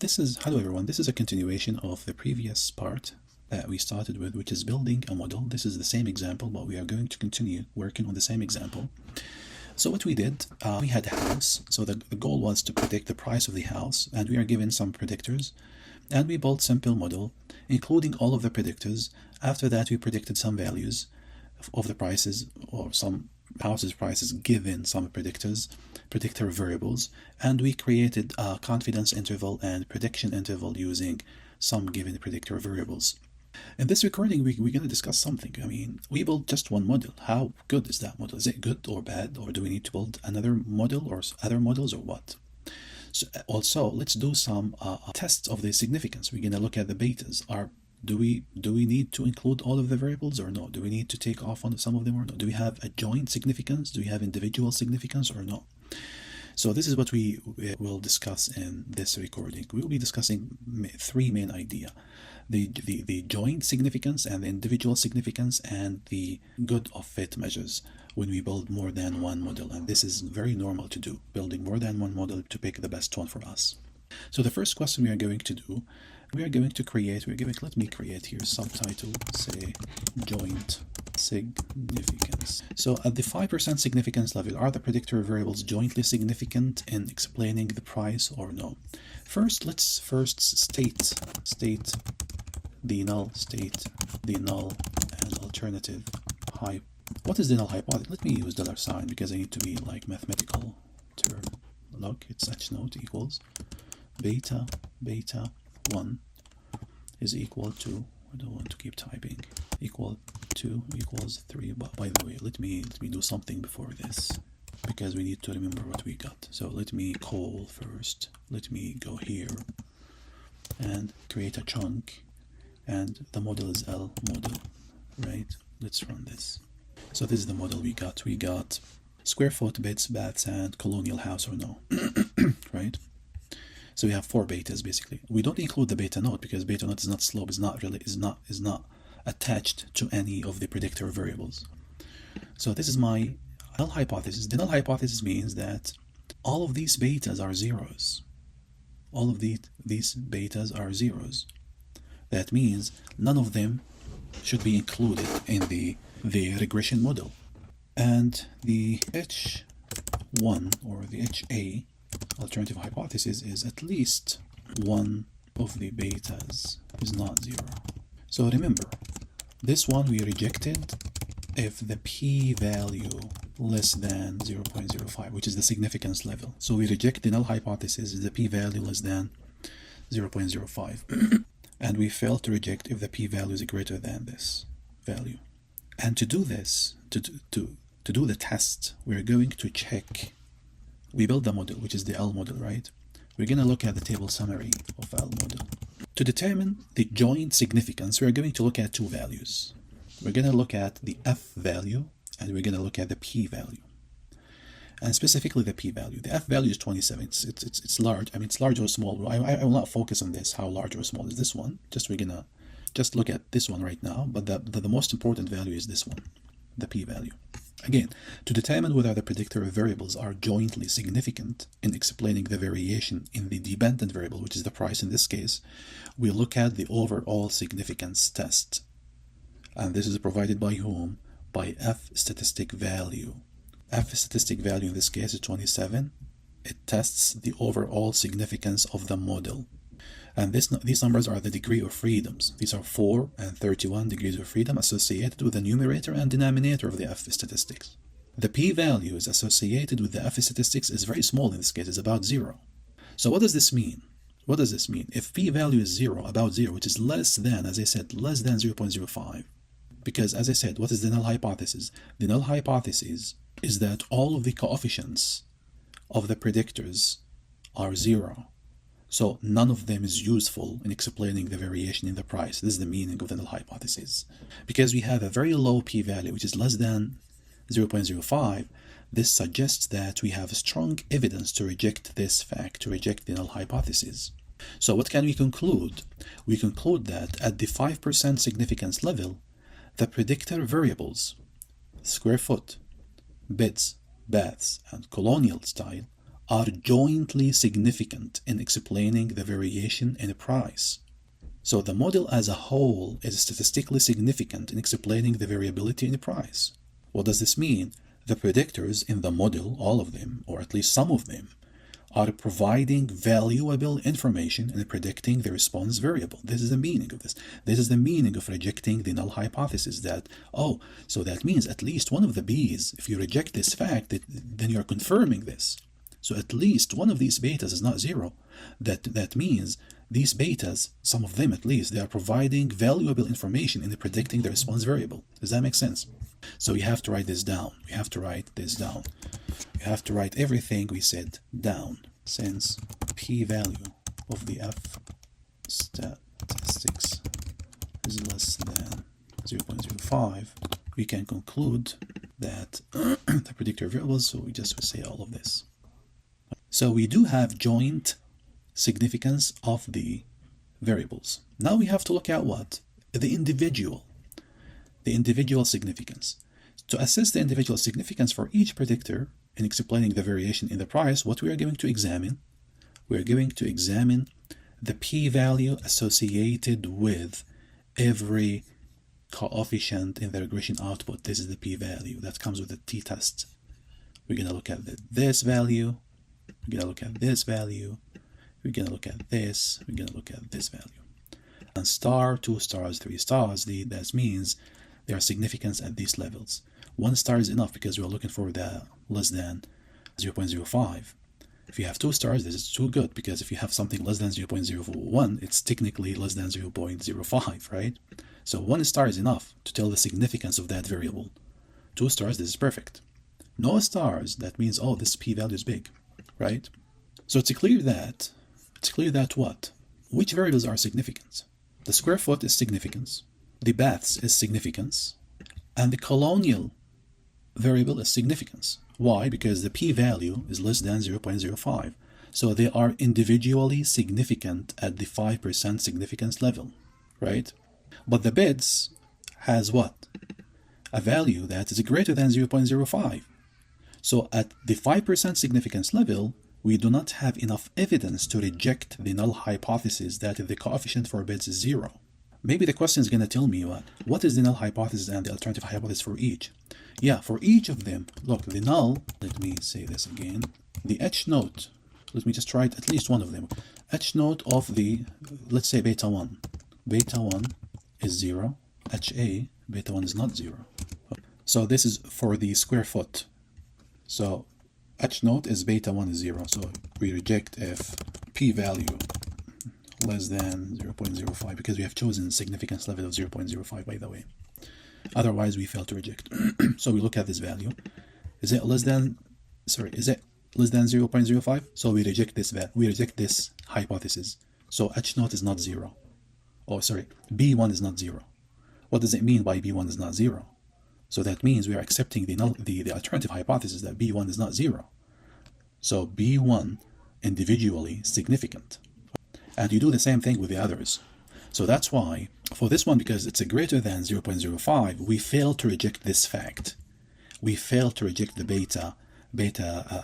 Hello everyone, this is a continuation of the previous part that we started with, which is building a model. This is the same example, but we are going to continue working on the same example. So what we did, we had a house. So the goal was to predict the price of the house, and we are given some predictors. And we built simple model, including all of the predictors. After that, we predicted some values of the prices, or some houses prices given some predictor variables, and we created a confidence interval and prediction interval using some given predictor variables. In this recording, we're going to discuss something. We built just one model. How good is that model? Is it good or bad? Or do we need to build another model or other models or what? So also, let's do some tests of the significance. We're going to look at the betas. Do we need to include all of the variables or no? Do we need to take off on some of them or no? Do we have a joint significance? Do we have individual significance or no? So this is what we will discuss in this recording. We will be discussing three main ideas: the joint significance and the individual significance and the good of fit measures when we build more than one model. And this is very normal to do, building more than one model to pick the best one for us. So the first question we are going to do, let me create here subtitle, say joint significance. So at the 5% significance level, are the predictor variables jointly significant in explaining the price or no? Let's state the null, and alternative hype. What is the null hypothesis? Let me use $sign because I need to be like mathematical term. Look, it's h0 equals beta 1 is equal to, I don't want to keep typing, equal 2 equals 3. But by the way, let me do something before this, because we need to remember what we got. So let me call first. Let me go here and create a chunk, and the model is L model, right? Let's run this. So this is the model we got. We got square foot, bits, baths, and colonial house or no, right? So we have 4 betas basically. We don't include the beta note because beta note is not slope, is not attached to any of the predictor variables. So this is my null hypothesis. The null hypothesis means that all of these betas are zeros. All of these betas are zeros. That means none of them should be included in the regression model. And the H1 or the HA alternative hypothesis is at least one of the betas is not 0. So remember, this one we rejected if the p-value less than 0.05, which is the significance level. So we reject the null hypothesis if the p-value less than 0.05. And we fail to reject if the p-value is greater than this value. And to do this, to do the test, we're going to check. We build the model, which is the L model, right? We're going to look at the table summary of L model. To determine the joint significance, we're going to look at 2 values. We're going to look at the F value, and we're going to look at the P value. And specifically the P value. The F value is 27. It's large. It's large or small. I will not focus on this, how large or small is this one. We're going to just look at this one right now. But the most important value is this one, the P value. Again, to determine whether the predictor variables are jointly significant in explaining the variation in the dependent variable, which is the price in this case, we look at the overall significance test. And this is provided by whom? By F statistic value. F statistic value in this case is 27. It tests the overall significance of the model. And these numbers are the degree of freedoms. These are 4 and 31 degrees of freedom associated with the numerator and denominator of the F statistics. The p-value is associated with the F statistics is very small in this case, it's about 0. So what does this mean? What does this mean? If p-value is 0, about 0, which is less than, as I said, less than 0.05, because as I said, what is the null hypothesis? The null hypothesis is that all of the coefficients of the predictors are 0. So none of them is useful in explaining the variation in the price. This is the meaning of the null hypothesis. Because we have a very low p-value, which is less than 0.05, this suggests that we have strong evidence to reject this fact, to reject the null hypothesis. So what can we conclude? We conclude that at the 5% significance level, the predictor variables, square foot, beds, baths, and colonial style, are jointly significant in explaining the variation in price. So the model as a whole is statistically significant in explaining the variability in price. What does this mean? The predictors in the model, all of them, or at least some of them, are providing valuable information in predicting the response variable. This is the meaning of this. This is the meaning of rejecting the null hypothesis that, oh, so that means at least one of the B's, if you reject this fact, then you're confirming this. So at least one of these betas is not zero. That means these betas, some of them at least, they are providing valuable information in predicting the response variable. Does that make sense? So you have to write this down. You have to write this down. You have to write everything we said down. Since p-value of the F statistics is less than 0.05, we can conclude that the predictor variables, so we just say all of this. So we do have joint significance of the variables. Now we have to look at what? The individual significance. To assess the individual significance for each predictor in explaining the variation in the price, what we are going to examine, we are going to examine the p-value associated with every coefficient in the regression output. This is the p-value that comes with the t-test. We're going to look at this value. We're going to look at this value. We're going to look at this. We're going to look at this value. And star, 2 stars, 3 stars, that means their significance at these levels. 1 star is enough because we're looking for the less than 0.05. If you have 2 stars, this is too good, because if you have something less than 0.01, it's technically less than 0.05, right? So 1 star is enough to tell the significance of that variable. 2 stars, this is perfect. No stars, that means, oh, this p-value is big, right? So it's clear that what? Which variables are significant? The square foot is significance, the baths is significance, and the colonial variable is significance. Why? Because the p-value is less than 0.05. So they are individually significant at the 5% significance level, right? But the BIDS has what? A value that is greater than 0.05. So at the 5% significance level, we do not have enough evidence to reject the null hypothesis that the coefficient for BIDS is 0. Maybe the question is going to tell me what is the null hypothesis and the alternative hypothesis for each. Yeah, for each of them, look, the null, let me say this again, the H note, let me just write at least one of them. H note of the, let's say beta 1. Beta 1 is 0, HA, beta 1 is not 0. So this is for the square foot. So H note is beta 1 is 0, so we reject if p-value less than 0.05 because we have chosen significance level of 0.05, by the way. Otherwise, we fail to reject. So we look at this value. Is it less than 0.05? So we reject this this hypothesis. So H naught is not 0. Oh, sorry, B1 is not 0. What does it mean by B1 is not 0? So that means we are accepting the alternative hypothesis that B1 is not 0. So B1 individually significant. And you do the same thing with the others. So that's why, for this one, because it's a greater than 0.05, we fail to reject this fact. We fail to reject the beta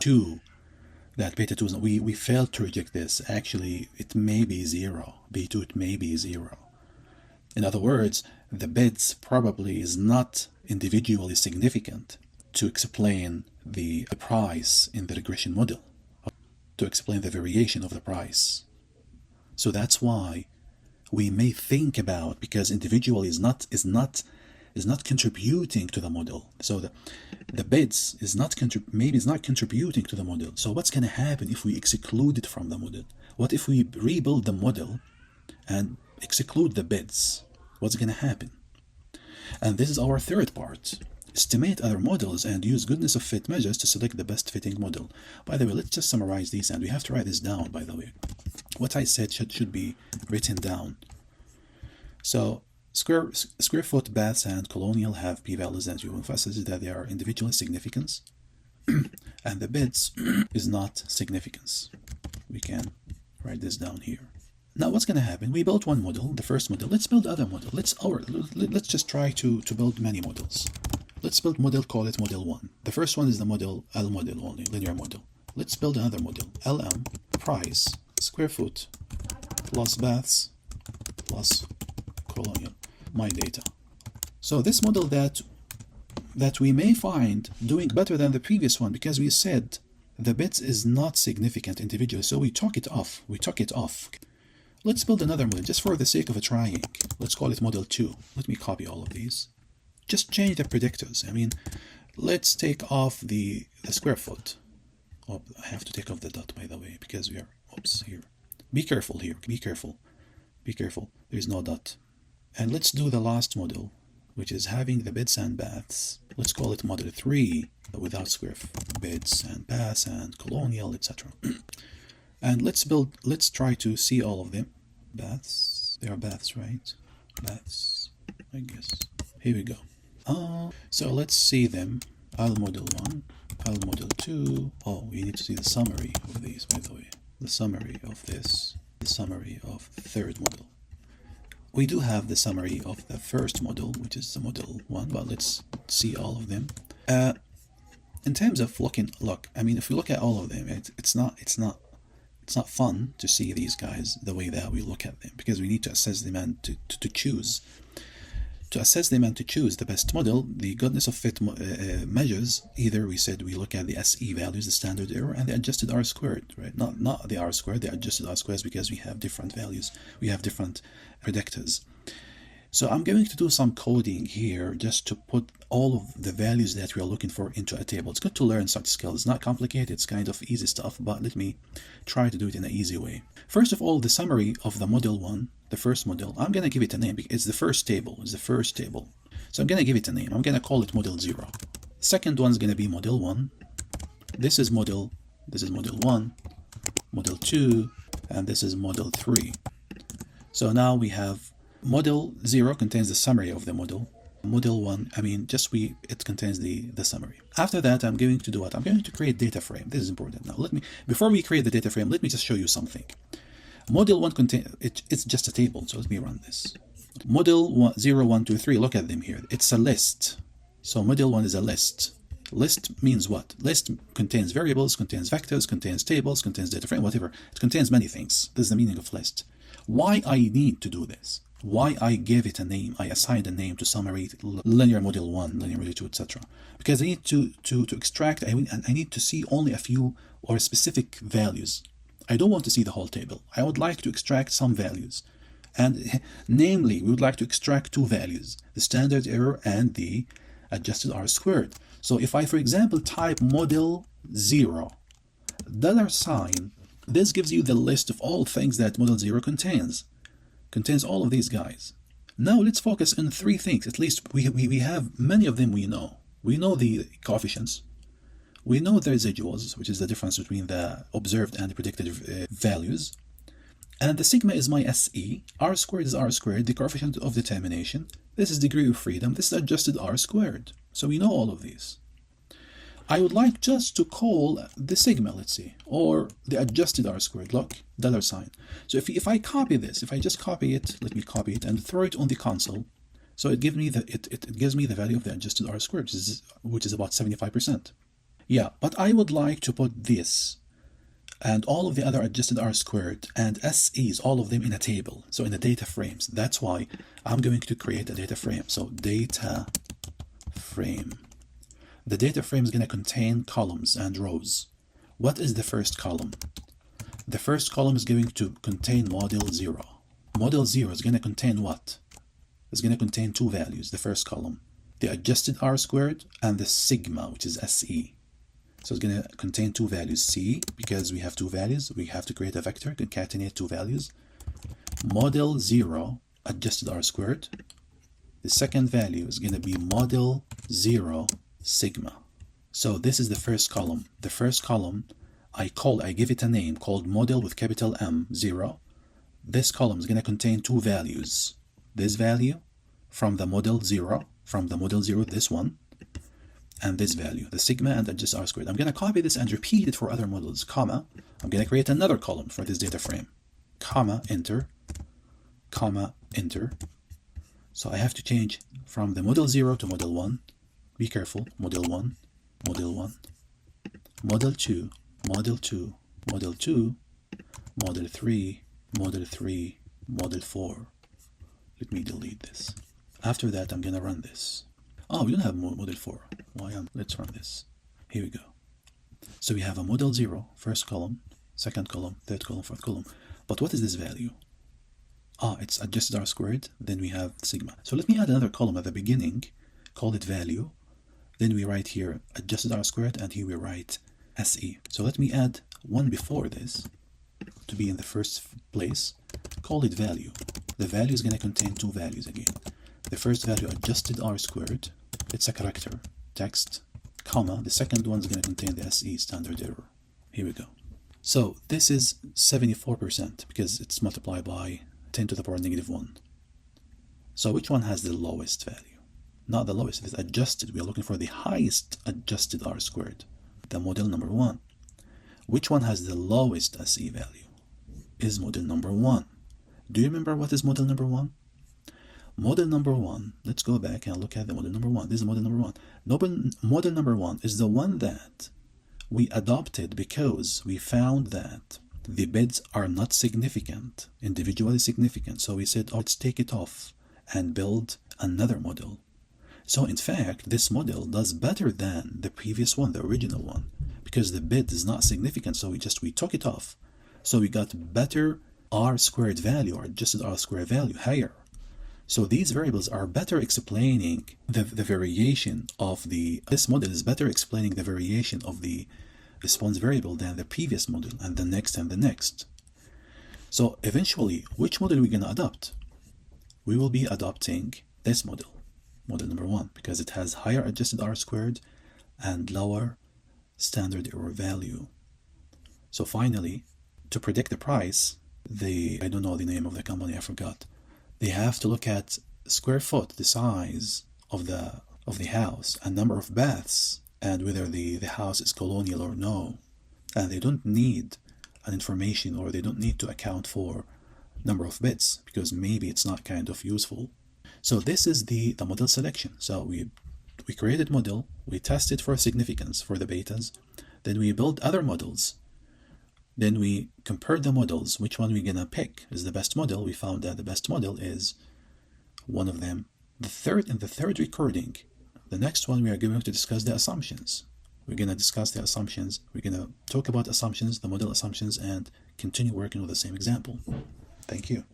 2. That beta 2 is not, we fail to reject this. Actually, it may be 0. B2, it may be 0. In other words, the BIDS probably is not individually significant to explain the price in the regression model, to explain the variation of the price. So that's why we may think about, because individual is not contributing to the model. So the BIDS is not contributing to the model. So what's going to happen if we exclude it from the model? What if we rebuild the model and exclude the BIDS? What's going to happen? And this is our third part. Estimate other models and use goodness of fit measures to select the best fitting model. By the way, let's just summarize these, and we have to write this down, by the way. What I said should be written down. So square foot, baths, and colonial have p-values that you emphasize that they are individually significance, and the BIDS is not significance. We can write this down here. Now what's going to happen? We built one model, the first model. Let's build other model. Let's just try to build many models. Let's build model, call it model 1. The first one is the model L model only, linear model. Let's build another model. LM price square foot plus baths plus colonial, my data. So this model that we may find doing better than the previous one, because we said the bits is not significant individually, so we took it off. Let's build another model just for the sake of trying. Let's call it model 2. Let me copy all of these. Just change the predictors. I mean, let's take off the square foot. Oh, I have to take off the dot, by the way, because we are, oops, here. Be careful here, be careful. There is no dot. And let's do the last model, which is having the beds and baths. Let's call it model 3 without square beds and baths and colonial, etc. And let's try to see all of them. Baths, they are baths, right? Baths, I guess. Here we go. So let's see them. I'll model 1, I'll model 2. Oh, we need to see the summary of these, by the way. The summary of this, the summary of the third model. We do have the summary of the first model, which is the model 1, but let's see all of them. In terms of look, I mean, if we look at all of them, it's not fun to see these guys the way that we look at them, because we need to assess them and to choose. To assess them and to choose the best model, the goodness of fit measures, either we said we look at the SE values, the standard error, and the adjusted R squared, right? Not the R squared, the adjusted R squares, because we have different values, we have different predictors. So I'm going to do some coding here just to put all of the values that we are looking for into a table. It's good to learn such skills. It's not complicated, it's kind of easy stuff, but let me try to do it in an easy way. First of all, the summary of the model 1, the first model, I'm going to give it a name because it's the first table. So I'm going to give it a name. I'm going to call it model 0. Second one is going to be model 1. This is model 1, model 2, and this is model 3. So now we have model 0 contains the summary of the model. Model 1, I mean, it contains the summary. After that, I'm going to do what? I'm going to create data frame. This is important. Now, before we create the data frame, let me just show you something. Model 1 it's just a table, so let me run this. Model 0, 1, 2, 3, look at them here. It's a list. So model 1 is a list. List means what? List contains variables, contains vectors, contains tables, contains data frame, whatever. It contains many things. This is the meaning of list. Why I need to do this? Why I gave it a name? I assigned a name to summary linear model 1, linear model 2, etc. Because I need to extract, I need to see only a few or specific values. I don't want to see the whole table. I would like to extract some values. And namely, we would like to extract two values, the standard error and the adjusted R squared. So if I, for example, type model 0, $, this gives you the list of all things that model 0 contains all of these guys. Now let's focus on three things. At least we have many of them we know. We know the coefficients. We know the residuals, which is the difference between the observed and the predicted values. And the sigma is my SE. R squared is R squared, the coefficient of determination. This is degree of freedom. This is adjusted R squared. So we know all of these. I would like just to call the sigma, let's say, or the adjusted R squared, look, $. So if I copy this, if I just copy it, let me copy it and throw it on the console. So it gives me the value of the adjusted R squared, which is about 75%. Yeah, but I would like to put this and all of the other adjusted R squared and SEs, all of them in a table, so in the data frames. That's why I'm going to create a data frame. So data frame. The data frame is going to contain columns and rows. What is the first column? The first column is going to contain model 0. Model 0 is going to contain what? It's going to contain two values, the first column, the adjusted R squared and the sigma, which is SE. So it's going to contain two values, C, because we have two values, we have to create a vector, concatenate two values. Model 0, adjusted R squared. The second value is going to be model 0, sigma. So this is the first column. The first column, I give it a name called model with capital M, 0. This column is going to contain two values. This value from the model 0, this one, and this value, the sigma and adjusted R squared. I'm going to copy this and repeat it for other models, comma. I'm going to create another column for this data frame, comma, enter, comma, enter. So I have to change from the model 0 to model 1. Be careful, model 1, model 1, model 2, model 2, model 2, model 3, model 3, model 4. Let me delete this. After that, I'm gonna run this. Oh, we don't have model 4. Let's run this. Here we go. So we have a model 0, first column, second column, third column, fourth column. But what is this value? It's adjusted R squared, then we have sigma. So let me add another column at the beginning, call it value. Then we write here adjusted R squared, and here we write SE. So let me add one before this to be in the first place, call it value. The value is going to contain two values again. The first value, adjusted R squared, it's a character, text, comma. The second one is going to contain the SE, standard error. Here we go. So this is 74% because it's multiplied by 10 to the power negative 1. So which one has the lowest value? Not the lowest, it's adjusted. We are looking for the highest adjusted R squared, the model number 1. Which one has the lowest SE value? Is model number 1. Do you remember what is model number 1? Model number 1, let's go back and look at the model number 1. This is model number 1. Model number 1 is the one that we adopted because we found that the bids are not significant, individually significant. So we said, let's take it off and build another model. So in fact, this model does better than the previous one, the original one, because the bid is not significant. So we took it off. So we got better R squared value, or adjusted R squared value, higher. So these variables are better explaining the variation of this model is better explaining the variation of the response variable than the previous model and the next and the next. So eventually, which model are we going to adopt? We will be adopting this model, model number 1, because it has higher adjusted R squared and lower standard error value. So finally, to predict the price, I don't know the name of the company, I forgot. They have to look at square foot, the size of the house, and number of baths, and whether the house is colonial or no. And they don't need an information, or they don't need to account for number of bits, because maybe it's not kind of useful. So this is the model selection. So we created model, we tested for significance for the betas, then we built other models. Then we compared the models, which one we're gonna pick is the best model. We found that the best model is one of them. In the third recording, the next one, we are going to discuss the assumptions. We're gonna discuss the assumptions. We're gonna talk about assumptions, the model assumptions, and continue working with the same example. Thank you.